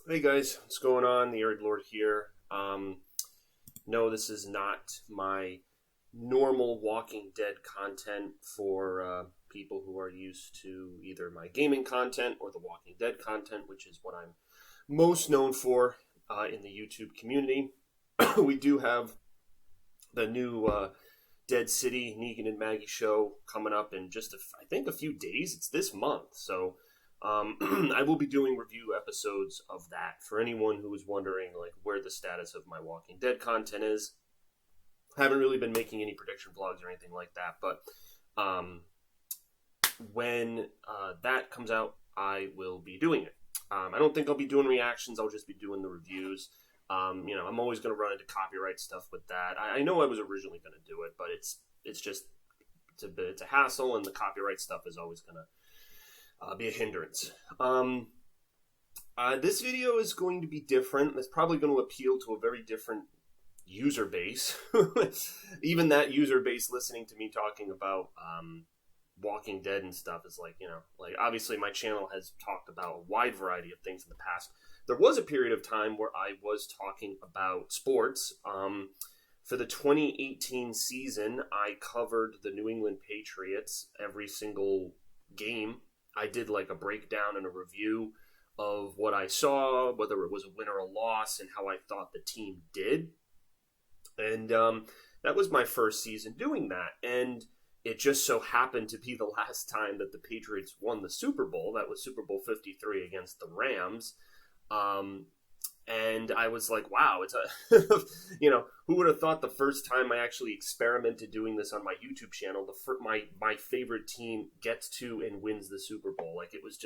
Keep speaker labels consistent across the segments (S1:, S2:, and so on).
S1: Hey guys, what's going on? The Arid Lord here. No, this is not my normal Walking Dead content for people who are used to either my gaming content or the Walking Dead content, which is what I'm most known for in the YouTube community. We do have the new Dead City Negan and Maggie show coming up in just, I think, a few days. It's this month, so I will be doing review episodes of that for anyone who is wondering like where the status of my Walking Dead content is. I haven't really been making any prediction vlogs or anything like that, but when that comes out, I will be doing it. I don't think I'll be doing reactions. I'll just be doing the reviews. I'm always going to run into copyright stuff with that. I know I was originally going to do it, but it's a hassle, and the copyright stuff is always going to be a hindrance. This video is going to be different. It's probably going to appeal to a very different user base. Even that user base listening to me talking about Walking Dead and stuff is like obviously my channel has talked about a wide variety of things in the past. There was a period of time where I was talking about sports. For the 2018 season, I covered the New England Patriots every single game. I did like a breakdown and a review of what I saw, whether it was a win or a loss, and how I thought the team did. And that was my first season doing that. And it just so happened to be the last time that the Patriots won the Super Bowl. That was Super Bowl 53 against the Rams. And I was like, wow, it's who would have thought the first time I actually experimented doing this on my YouTube channel, my favorite team gets to and wins the Super Bowl. Like it was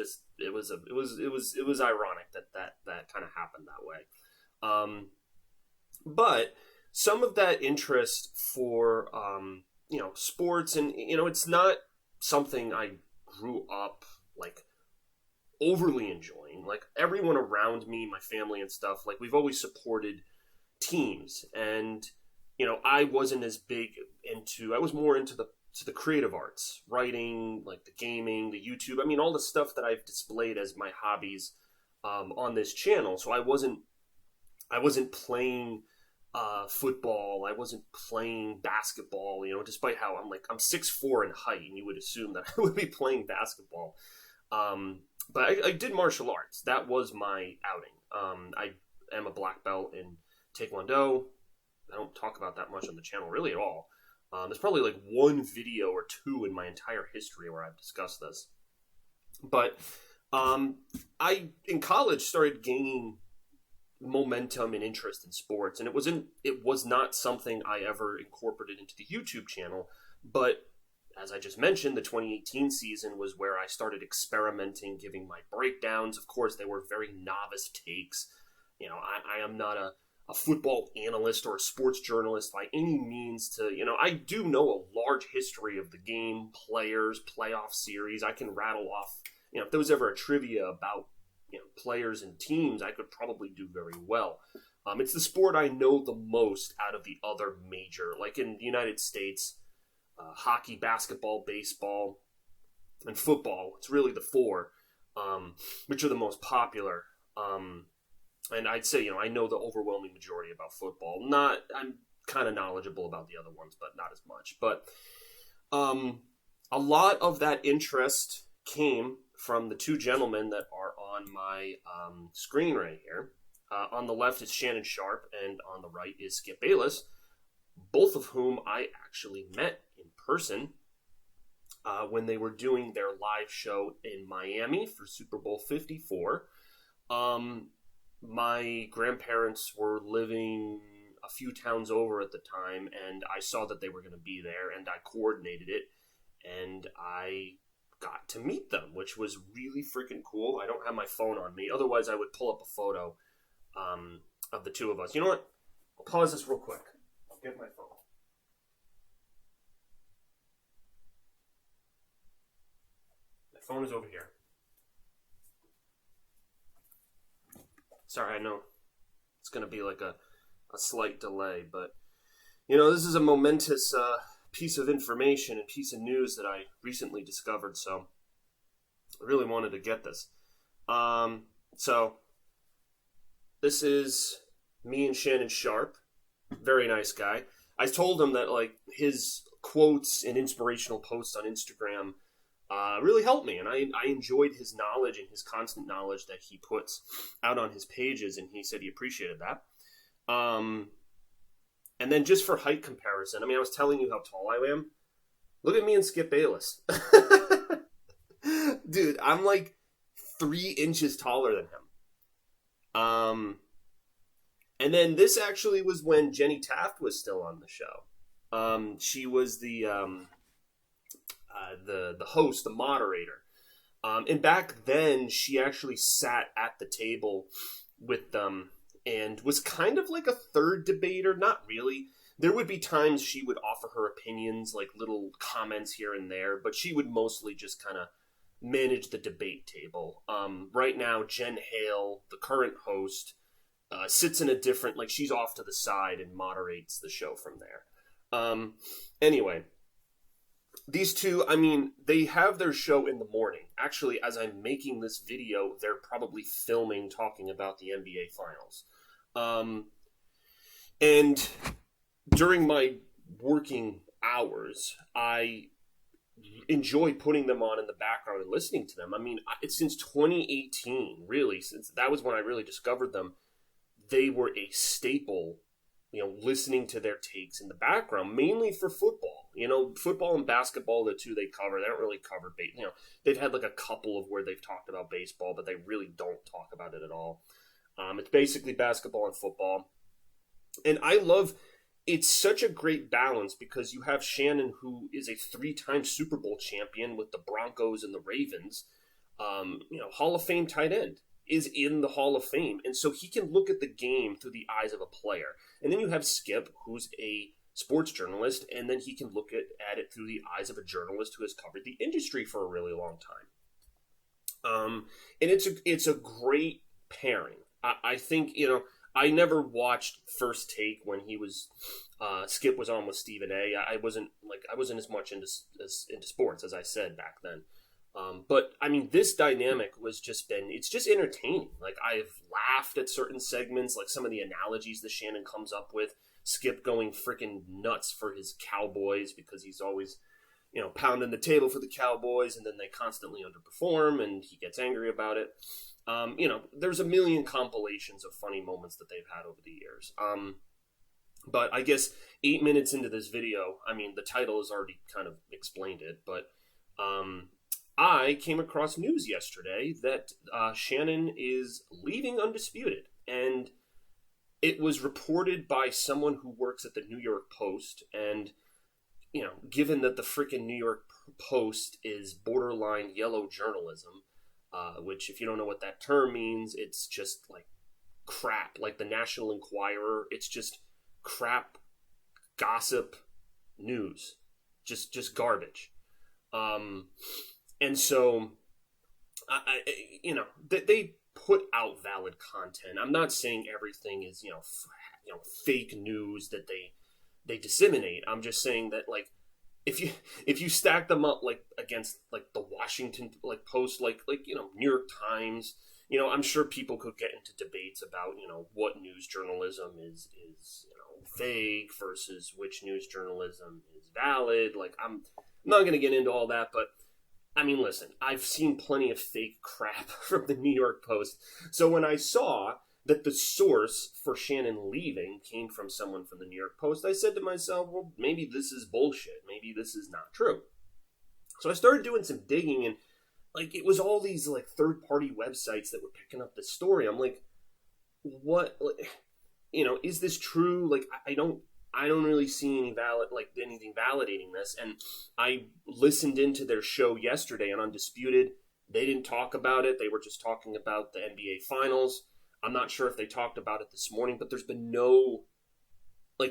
S1: ironic that kind of happened that way. But some of that interest for, sports and, it's not something I grew up like overly enjoying. Like everyone around me, my family and stuff, like we've always supported teams, and I wasn't as big into, I was more into the creative arts, writing, like the gaming, the YouTube, all the stuff that I've displayed as my hobbies on this channel. So I wasn't playing football, I wasn't playing basketball, despite how I'm 6'4" in height, and you would assume that I would be playing basketball. But I did martial arts. That was my outing. I am a black belt in Taekwondo. I don't talk about that much on the channel really at all. There's probably like one video or two in my entire history where I've discussed this. But I, in college, started gaining momentum and interest in sports. And it was not something I ever incorporated into the YouTube channel. But as I just mentioned, the 2018 season was where I started experimenting, giving my breakdowns. Of course, they were very novice takes. I am not a football analyst or a sports journalist by any means I do know a large history of the game, players, playoff series. I can rattle off, if there was ever a trivia about, players and teams, I could probably do very well. It's the sport I know the most out of the other major, like in the United States, hockey, basketball, baseball, and football. It's really the four, which are the most popular. And I'd say, I know the overwhelming majority about football. I'm kind of knowledgeable about the other ones, but not as much. But a lot of that interest came from the two gentlemen that are on my screen right here. On the left is Shannon Sharpe, and on the right is Skip Bayless, both of whom I actually met in person when they were doing their live show in Miami for Super Bowl 54. My grandparents were living a few towns over at the time, and I saw that they were going to be there, and I coordinated it, and I got to meet them, which was really freaking cool. I don't have my phone on me. Otherwise, I would pull up a photo of the two of us. You know what? I'll pause this real quick. I'll get my phone. My phone is over here. Sorry, I know it's going to be like a slight delay, but, this is a momentous piece of information and piece of news that I recently discovered, so I really wanted to get this. So this is me and Shannon Sharpe. Very nice guy. I told him that like his quotes and inspirational posts on Instagram really helped me, and I enjoyed his knowledge and his constant knowledge that he puts out on his pages, and he said he appreciated that. And then just for height comparison, I mean, I was telling you how tall I am. Look at me and Skip Bayless. Dude, I'm like 3 inches taller than him. And then this actually was when Jenny Taft was still on the show. She was the host, the moderator. And back then, she actually sat at the table with them and was kind of like a third debater. Not really. There would be times she would offer her opinions, like little comments here and there, but she would mostly just kind of manage the debate table. Right now, Jen Hale, the current host, sits in a different, like she's off to the side and moderates the show from there. Anyway, these two, I mean, they have their show in the morning. Actually, as I'm making this video, they're probably filming, talking about the NBA Finals. And during my working hours, I enjoy putting them on in the background and listening to them. I mean, it's since 2018, really, since that was when I really discovered them. They were a staple, you know, listening to their takes in the background, mainly for football. You know, football and basketball, the two they cover. They don't really cover, you know, they've had like a couple of where they've talked about baseball, but they really don't talk about it at all. It's basically basketball and football. And I love, it's such a great balance because you have Shannon, who is a 3-time Super Bowl champion with the Broncos and the Ravens, you know, Hall of Fame tight end, is in the Hall of Fame. And so he can look at the game through the eyes of a player. And then you have Skip, who's a sports journalist, and then he can look at it through the eyes of a journalist who has covered the industry for a really long time. And it's a great pairing. I think, you know, I never watched First Take when he was Skip was on with Stephen A. I wasn't as much into sports as I said back then. But I mean, this dynamic it's just entertaining. Like, I've laughed at certain segments, like some of the analogies that Shannon comes up with. Skip going freaking nuts for his Cowboys because he's always, you know, pounding the table for the Cowboys, and then they constantly underperform and he gets angry about it. You know, there's a million compilations of funny moments that they've had over the years. But I guess 8 minutes into this video, I mean, the title has already kind of explained it, but I came across news yesterday that Shannon is leaving Undisputed, and it was reported by someone who works at the New York Post, and, you know, given that the freaking New York Post is borderline yellow journalism, which, if you don't know what that term means, it's just like crap, like the National Enquirer. It's just crap, gossip, news, just garbage. And so, you know, they put out valid content. I'm not saying everything is, you know, fake news that they disseminate. I'm just saying that, like, if you stack them up like against like the Washington like Post, like you know, New York Times, you know, I'm sure people could get into debates about, you know, what news journalism is you know, fake versus which news journalism is valid. Like, I'm not going to get into all that, but I mean, listen, I've seen plenty of fake crap from the New York Post. So when I saw that the source for Shannon leaving came from someone from the New York Post, I said to myself, well, maybe this is bullshit. Maybe this is not true. So I started doing some digging, and like, it was all these like third-party websites that were picking up this story. I'm like, what, like, you know, is this true? Like, I don't really see anything validating this. And I listened into their show yesterday on Undisputed. They didn't talk about it. They were just talking about the NBA Finals. I'm not sure if they talked about it this morning, but there's been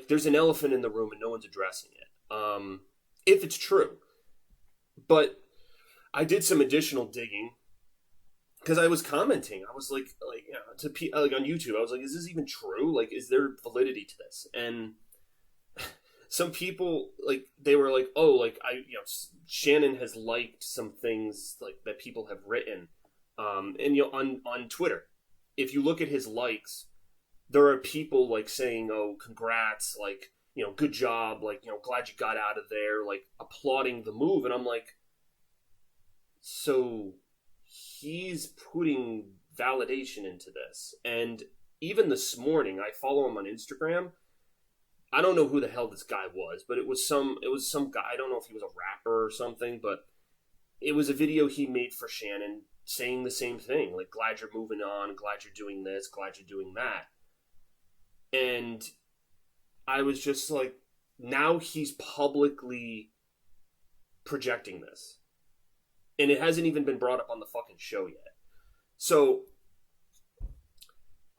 S1: there's an elephant in the room and no one's addressing it. If it's true. But I did some additional digging because I was commenting. I was like, you know, on YouTube, I was like, is this even true? Like, is there validity to this? And some people, like, they were like, oh, like, Shannon has liked some things like that people have written, and, you know, on Twitter. if you look at his likes, there are people like saying, "Oh, congrats!" Like, good job. Like, glad you got out of there. Like, applauding the move, and I'm like, so he's putting validation into this. And even this morning, I follow him on Instagram. I don't know who the hell this guy was, but it was some guy. I don't know if he was a rapper or something, but it was a video he made for Shannon saying the same thing. Like, glad you're moving on, glad you're doing this, glad you're doing that. And I was just like, now he's publicly projecting this. And it hasn't even been brought up on the fucking show yet. So,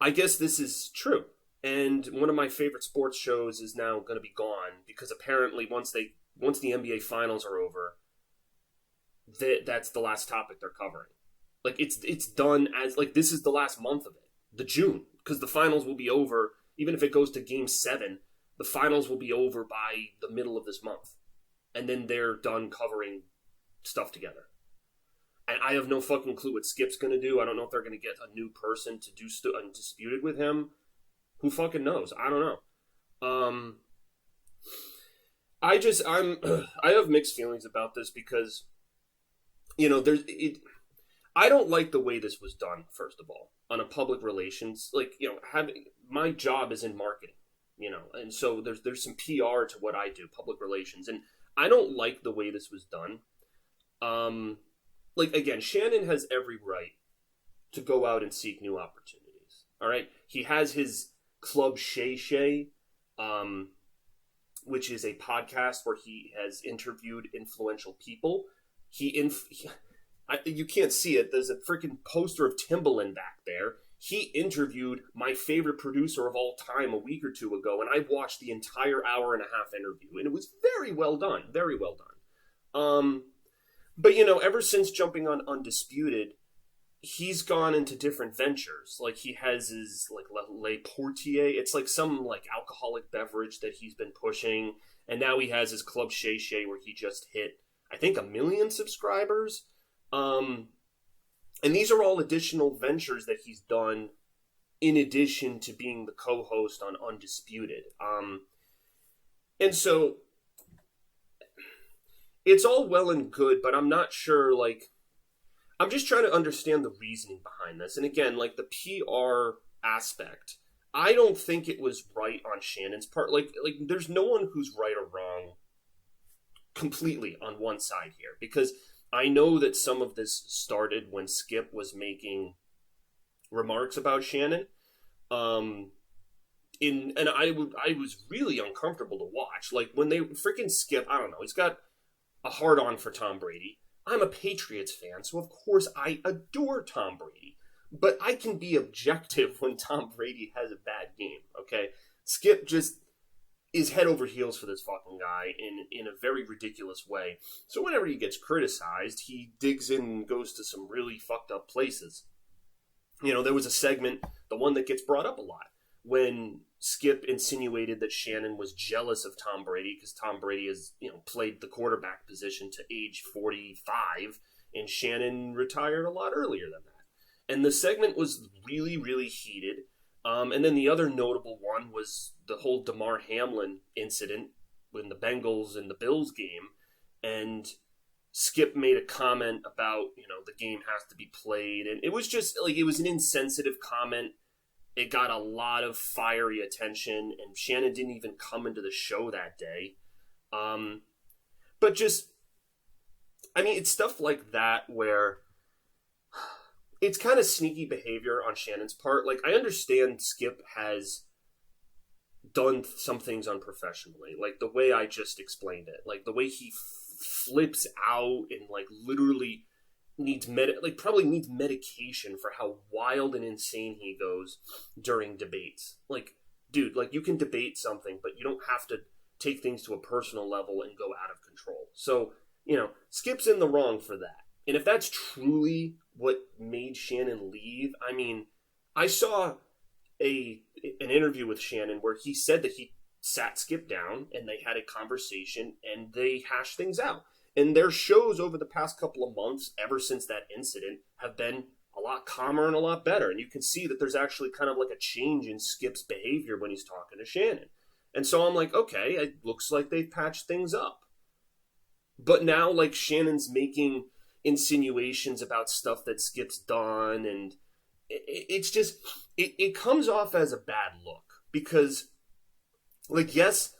S1: I guess this is true. And one of my favorite sports shows is now going to be gone because apparently once the NBA finals are over, that's the last topic they're covering. Like, it's done as, like, this is the last month of it. The June. Because the finals will be over, even if it goes to Game 7, the finals will be over by the middle of this month. And then they're done covering stuff together. And I have no fucking clue what Skip's going to do. I don't know if they're going to get a new person to do Undisputed with him. Who fucking knows? I don't know. I have mixed feelings about this because, I don't like the way this was done, first of all, on a public relations, like, my job is in marketing, and so there's some PR to what I do, public relations, and I don't like the way this was done. Like, again, Shannon has every right to go out and seek new opportunities, all right? He has his Club Shay Shay, which is a podcast where he has interviewed influential people. You can't see it. There's a freaking poster of Timbaland back there. He interviewed my favorite producer of all time a week or two ago, and I watched the entire hour-and-a-half interview, and it was very well done. Very well done. But, ever since jumping on Undisputed, he's gone into different ventures. Like, he has his, like, Le Portier. It's like some, like, alcoholic beverage that he's been pushing. And now he has his Club Shay Shay where he just hit, I think, 1 million subscribers. And these are all additional ventures that he's done in addition to being the co-host on Undisputed. And so it's all well and good, but I'm not sure, like, I'm just trying to understand the reasoning behind this. And again, like, the PR aspect, I don't think it was right on Shannon's part. Like there's no one who's right or wrong completely on one side here, because I know that some of this started when Skip was making remarks about Shannon. And I was really uncomfortable to watch. Like, when they freaking Skip, I don't know, he's got a hard-on for Tom Brady. I'm a Patriots fan, so of course I adore Tom Brady. But I can be objective when Tom Brady has a bad game, okay? Skip just is head over heels for this fucking guy in a very ridiculous way. So whenever he gets criticized, he digs in and goes to some really fucked up places. There was a segment, the one that gets brought up a lot, when Skip insinuated that Shannon was jealous of Tom Brady because Tom Brady has, played the quarterback position to age 45, and Shannon retired a lot earlier than that. And the segment was really, really heated. And then the other notable one was the whole Damar Hamlin incident in the Bengals and the Bills game. And Skip made a comment about, the game has to be played. And it was just, like, it was an insensitive comment. It got a lot of fiery attention, and Shannon didn't even come into the show that day. But just, I mean, it's stuff like that where it's kind of sneaky behavior on Shannon's part. Like, I understand Skip has done some things unprofessionally, like the way I just explained it, like the way he flips out and, like, literally probably needs medication for how wild and insane he goes during debates. Like, dude, like, you can debate something, but you don't have to take things to a personal level and go out of control. So, Skip's in the wrong for that. And if that's truly what made Shannon leave, I mean, I saw an interview with Shannon where he said that he sat Skip down and they had a conversation and they hashed things out. And their shows over the past couple of months, ever since that incident, have been a lot calmer and a lot better. And you can see that there's actually kind of like a change in Skip's behavior when he's talking to Shannon. And so I'm like, okay, it looks like they've patched things up. But now, like, Shannon's making insinuations about stuff that Skip's done, and it's just, it comes off as a bad look. Because, like, yes,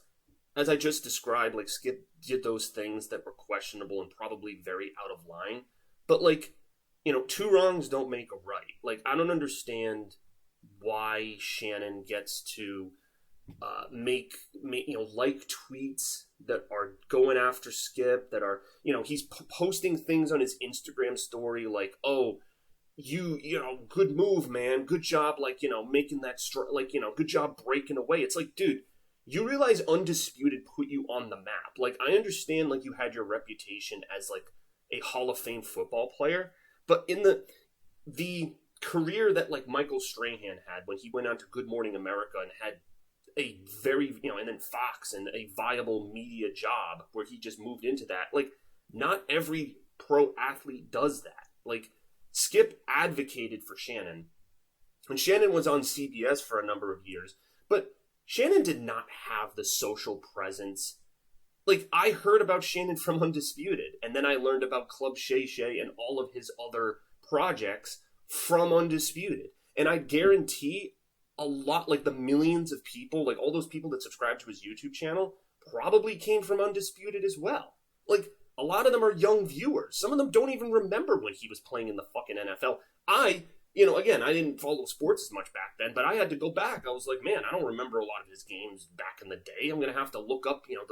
S1: as I just described, like, Skip did those things that were questionable and probably very out of line. But, like, you know, two wrongs don't make a right. Like, I don't understand why Shannon gets to make you know, like tweets that are going after Skip, that are, you know, he's posting things on his Instagram story like, oh, you know, good move, man, good job, like, you know, making that like, you know, good job breaking away. It's like, dude, you realize Undisputed put you on the map. Like, I understand, like, you had your reputation as like a Hall of Fame football player, but in the career that like Michael Strahan had when he went on to Good Morning America and had a very, you know, and then Fox and a viable media job where he just moved into that. Like, not every pro athlete does that. Like, Skip advocated for Shannon, and Shannon was on CBS for a number of years, but Shannon did not have the social presence. Like, I heard about Shannon from Undisputed, and then I learned about Club Shay Shay and all of his other projects from Undisputed. And I guarantee a lot, like the millions of people, like all those people that subscribe to his YouTube channel, probably came from Undisputed as well. Like, a lot of them are young viewers. Some of them don't even remember when he was playing in the fucking NFL. You know, again, I didn't follow sports as much back then, but I had to go back. I was like, man, I don't remember a lot of his games back in the day. I'm going to have to look up, you know,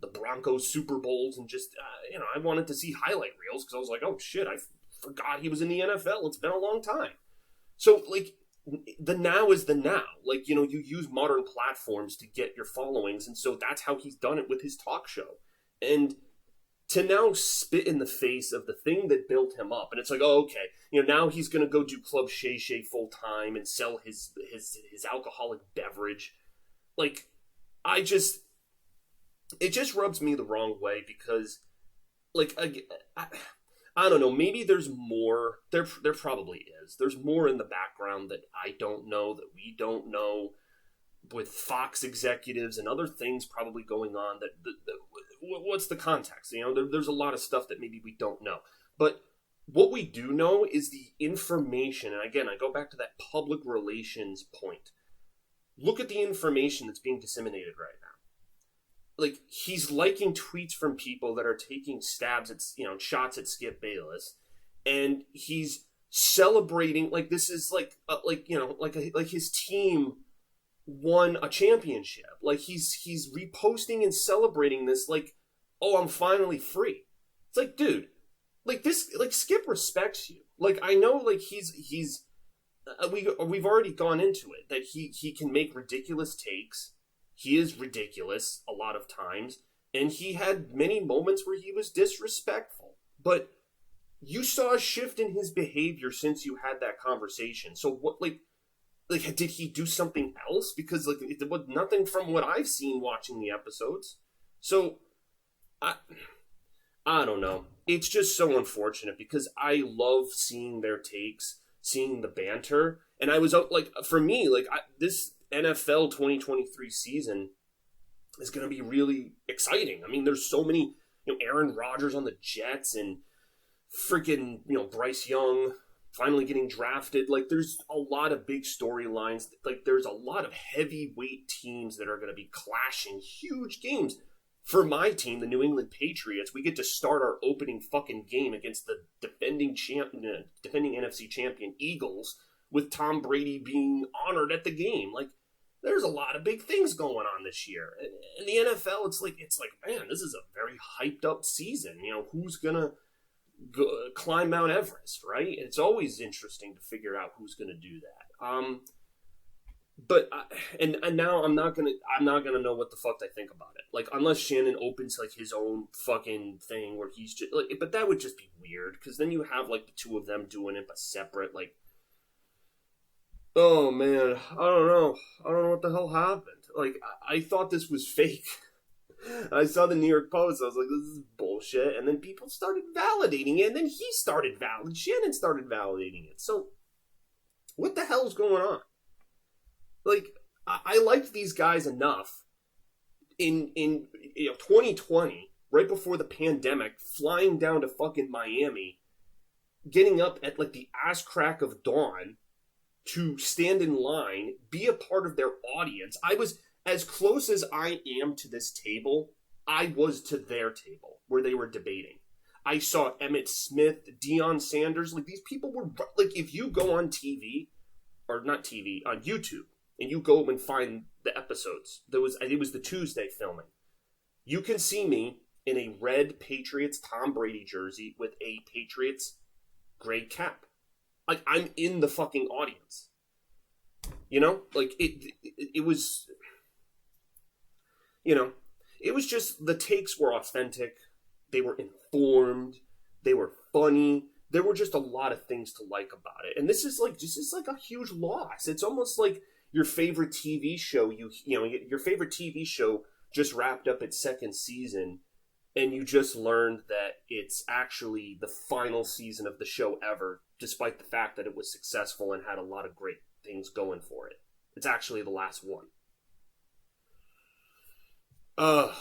S1: the Broncos Super Bowls and just, you know, I wanted to see highlight reels because I was like, oh shit, I forgot he was in the NFL. It's been a long time. So, like, the now is the now. Like, you know, you use modern platforms to get your followings, and so that's how he's done it with his talk show. And to now spit in the face of the thing that built him up, and it's like, oh, okay, you know, now he's going to go do Club Shay Shay full time and sell his alcoholic beverage. Like, it just rubs me the wrong way because, like, I don't know, maybe there's more, there probably is. There's more in the background that I don't know, that we don't know, with Fox executives and other things probably going on that what's the context? You know, there's a lot of stuff that maybe we don't know. But what we do know is the information, and again, I go back to that public relations point. Look at the information that's being disseminated right now. Like, he's liking tweets from people that are taking stabs at, you know, shots at Skip Bayless, and he's celebrating like this is like you know, like his team won a championship. Like, he's reposting and celebrating this like, oh, I'm finally free. It's like, dude, like this, like Skip respects you. Like, I know, like he's we've already gone into it that he can make ridiculous takes. He is ridiculous a lot of times, and he had many moments where he was disrespectful. But you saw a shift in his behavior since you had that conversation. So what, like did he do something else? Because like it was nothing from what I've seen watching the episodes. So I don't know. It's just so unfortunate because I love seeing their takes, seeing the banter, and I was like, for me, like this NFL 2023 season is going to be really exciting. I mean, there's so many, you know, Aaron Rodgers on the Jets and freaking, you know, Bryce Young finally getting drafted. Like, there's a lot of big storylines. Like, there's a lot of heavyweight teams that are going to be clashing, huge games. For my team, the New England Patriots, we get to start our opening fucking game against the defending NFC champion Eagles with Tom Brady being honored at the game. Like, there's a lot of big things going on this year. In the NFL, it's like, man, this is a very hyped up season. You know, who's gonna climb Mount Everest, right? It's always interesting to figure out who's gonna do that. But now I'm not gonna know what the fuck I think about it. Like, unless Shannon opens like his own fucking thing where he's just like, but that would just be weird because then you have like the two of them doing it but separate, like. Oh man, I don't know what the hell happened. Like, I thought this was fake. I saw the New York Post. I was like, this is bullshit. And then people started validating it. And then Shannon started validating it. So, what the hell's going on? Like, I liked these guys enough in 2020, right before the pandemic, flying down to fucking Miami, getting up at like the ass crack of dawn to stand in line, be a part of their audience. I was as close as I am to this table, I was to their table where they were debating. I saw Emmett Smith, Deion Sanders. Like, these people were, like, if you go on TV, or not TV, on YouTube, and you go and find the episodes, it was the Tuesday filming. You can see me in a red Patriots Tom Brady jersey with a Patriots gray cap. Like, I'm in the fucking audience. You know? Like, it was... You know, it was just, the takes were authentic. They were informed. They were funny. There were just a lot of things to like about it. And this is like a huge loss. It's almost like your favorite TV show, your favorite TV show just wrapped up its second season, and you just learned that it's actually the final season of the show ever, despite the fact that it was successful and had a lot of great things going for it. It's actually the last one. I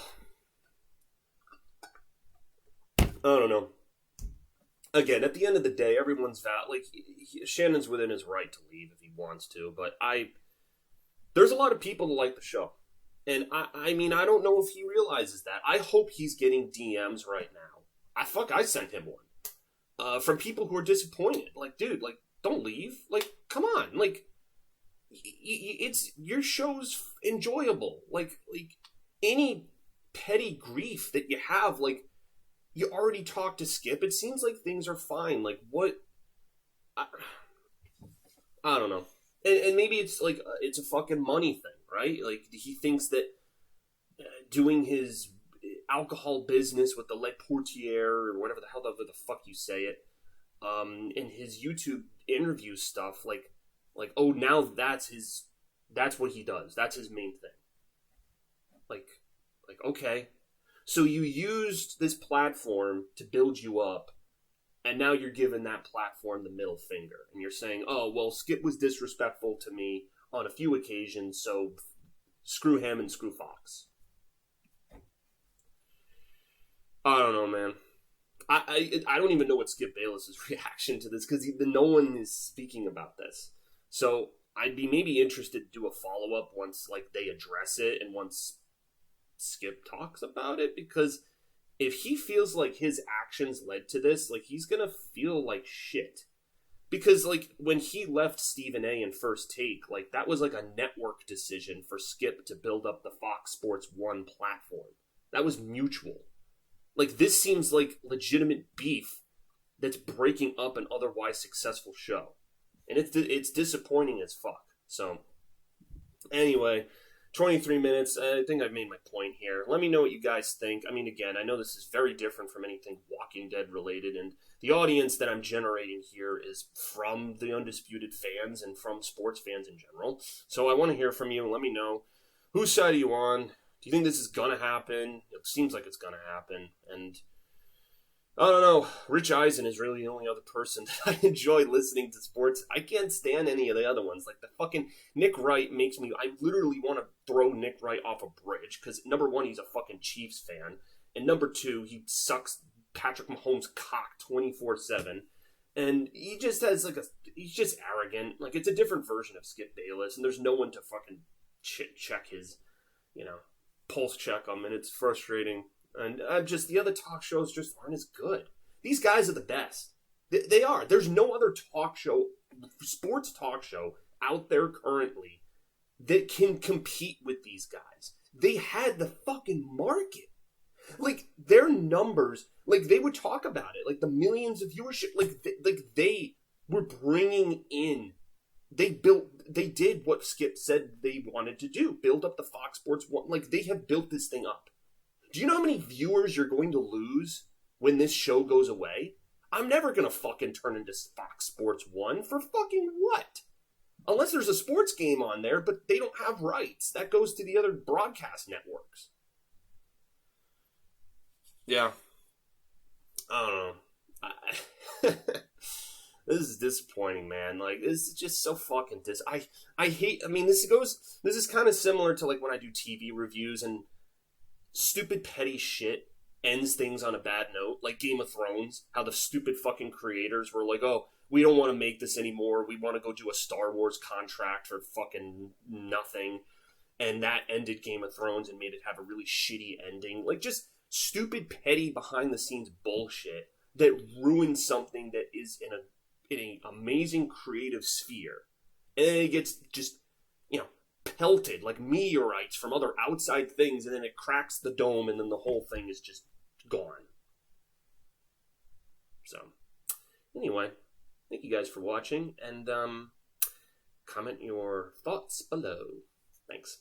S1: don't know. Again, at the end of the day, everyone's Shannon's within his right to leave if he wants to, but there's a lot of people that like the show. And I mean, I don't know if he realizes that. I hope he's getting DMs right now. I sent him one. From people who are disappointed. Like, dude, like, don't leave. Like, come on. Like, it's, your show's enjoyable. Like, any petty grief that you have, like, you already talked to Skip. It seems like things are fine. Like, what? I don't know. And maybe it's like, it's a fucking money thing, right? Like, he thinks that doing his alcohol business with the Le Portier, or whatever the fuck you say it, and his YouTube interview stuff, like, oh, now that's what he does. That's his main thing. Like, okay. So you used this platform to build you up, and now you're giving that platform the middle finger. And you're saying, oh, well, Skip was disrespectful to me on a few occasions, so screw him and screw Fox. I don't know, man. I don't even know what Skip Bayless's reaction to this, because no one is speaking about this. So I'd be maybe interested to do a follow-up once, like, they address it and once Skip talks about it, because if he feels like his actions led to this, like, he's gonna feel like shit. Because, like, when he left Stephen A. in First Take, like, that was like a network decision for Skip to build up the Fox Sports 1 platform. That was mutual. Like, this seems like legitimate beef that's breaking up an otherwise successful show. And it's disappointing as fuck. So, anyway, 23 minutes. I think I've made my point here. Let me know what you guys think. I mean, again, I know this is very different from anything Walking Dead related, and the audience that I'm generating here is from the Undisputed fans and from sports fans in general. So I want to hear from you. Let me know, whose side are you on? Do you think this is going to happen? It seems like it's going to happen. And I don't know. Rich Eisen is really the only other person that I enjoy listening to sports. I can't stand any of the other ones. Like, the fucking Nick Wright makes me... I literally want to throw Nick Wright off a bridge. Because, number one, he's a fucking Chiefs fan. And number two, he sucks Patrick Mahomes' cock 24/7. And he just has, like, he's just arrogant. Like, it's a different version of Skip Bayless. And there's no one to fucking check his, pulse check him. And it's frustrating. And the other talk shows just aren't as good. These guys are the best. They are. There's no other sports talk show out there currently that can compete with these guys. They had the fucking market. Like, their numbers, like, they would talk about it. Like, the millions of viewership, they were bringing in. They did what Skip said they wanted to do. Build up the Fox Sports 1. Like, they have built this thing up. Do you know how many viewers you're going to lose when this show goes away? I'm never going to fucking turn into Fox Sports 1 for fucking what? Unless there's a sports game on there, but they don't have rights. That goes to the other broadcast networks. Yeah. I don't know. I, this is disappointing, man. Like, this is just so fucking I hate. I mean, This is kind of similar to like when I do TV reviews and stupid petty shit ends things on a bad note, like Game of Thrones. How the stupid fucking creators were like, "Oh, we don't want to make this anymore. We want to go do a Star Wars contract for fucking nothing." And that ended Game of Thrones and made it have a really shitty ending. Like, just stupid, petty, behind the scenes bullshit that ruins something that is in an amazing creative sphere, and then it gets just, you know, pelted like meteorites from other outside things, and then it cracks the dome, and then the whole thing is just gone. So, anyway, thank you guys for watching, and comment your thoughts below. Thanks.